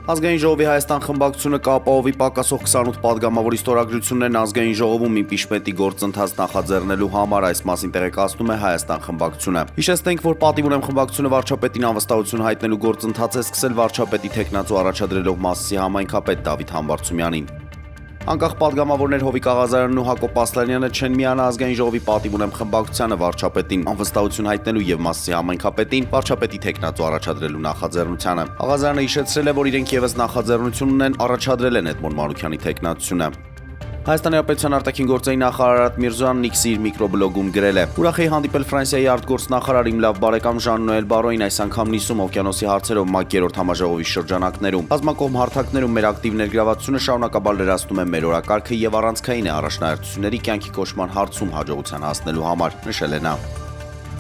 Ազգային ժողովի Հայաստան խմբակցությունը կապահովի պակասող 28 պատգամավորի ստորագրություններն ազգային ժողովում իմպիչմենտի գործընթաց նախաձեռնելու համար, այս մասին տեղեկացնում է Հայաստան խմբակցությունը։ Հիշեցնենք, որ պատիվ ունեմ խմբակցությունը վարչապետին անվստահություն հայտնելու գործընթաց է սկսել վարչապետի թեկնածու առաջադրելով Մասիսի համայնքապետ Դավիթ Համբարձումյանին։ Անկախ պատգամավորներ Հովիկ Աղազարյանն ու Հակոբ Ասլանյանը չեն միանա ազգային ժողովի պատիվ ունեմ խմբակցությանը վարչապետին անվստահություն հայտնելու եւ Մասիսի համայնքապետին վարչապետի թեկնածու առաջադրելու նախաձեռնությանը։ Աղազարյանը հիշեցրել է, որ իրենք եւս նախաձեռնություն ունեն, առաջադրել են Էդմոն Մանուկյանի թեկնածությունը։ Հայաստանի Հանրապետության արտաքին գործերի նախարար Արարատ Միրզոյանն իր միկրոբլոգում գրել է. «Ուրախ էի հանդիպել Ֆրանսիայի արտգործնախարար իմ լավ բարեկամ Ժան-Նոել Բարոյին այս անգամ Նիսում օվկիանոսի հարցերով ՄԱԿ երրորդ համաժողովի շրջանակներում։ Բազմակողմ հարթակներում մեր ակտիվ ներգրավվածությունը շարունակաբար լրացնում է մեր օրակարգը եւ առանցքային է առաջնահերթությունների կյանքի կոչման հարցում հաջողության հասնելու համար», նշել է նա։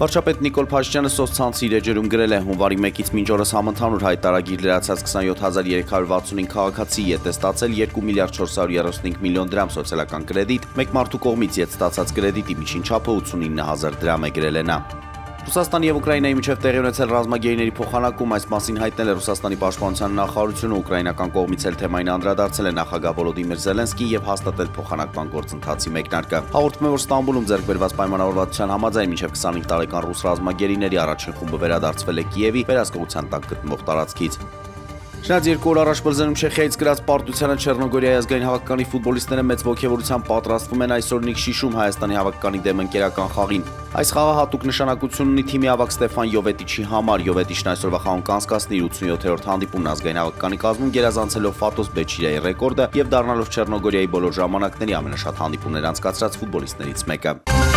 Վարչապետ Նիկոլ Փաշինյանը սոցցանցի իր էջերում գրել է. «Հունվարի 1-ից մինչ օրս համընդհանուր հայտարարագիր լրացած 27365 քաղաքացի ետ է ստացել 2 միլիարդ 435 միլիոն դրամ սոցիալական կրեդիտ, մեկ մարդու կողմից ետ ստացած կրեդիտի միջին չափը 89000 դրամ է», գրել է նա։ Ռուսաստանի եւ Ուկրաինայի միջև տեղի ունեցել ռազմագերիների փոխանակում, այս մասին հայտնել է Ռուսաստանի պաշտպանության նախարարությունը, ուկրաինական կողմից էլ թեմային անդրադարձել է նախագահ Վոլոդիմիր Զելենսկին եւ հաստատել փոխանակման գործընթացի մեկնարկը։ Հաղորդում է, որ Ստամբուլում ձեռք բերված պայմանավորվածության համաձայն մինչև 25 տարեկան ռուս ռազմագերիների առաջին խումբը վերադարձվել է Կիևի վերահսկողության տակ գտնվող տարածքից։ Շնայած 2 օր առաջ Պլզենում Չեխիայից գրած պարտությանը Չեռնոգորիայի ազգային հավաքականի ֆուտբոլիստները մեծ ոգևորությամբ պատրաստվում են այսօր Նիկշիշում Հայաստանի հավաքականի դեմ ընկերական խաղին։ Այս խաղը հատուկ նշանակություն ունի թիմի ավագ Ստեֆան Յովետիչի համար։ Յովետիչն այսօրվա խաղում կանցկացնի 87-րդ հանդիպումն ազգային հավաքականի կազմում գերազանցելով Ֆատոս Բեչիրիայի ռեկորդը եւ դառնալով Չեռնոգորիայի բոլոր ժամանակների ամենաշատ հանդիպումներ անցկացրած ֆուտբոլիստներից մեկը։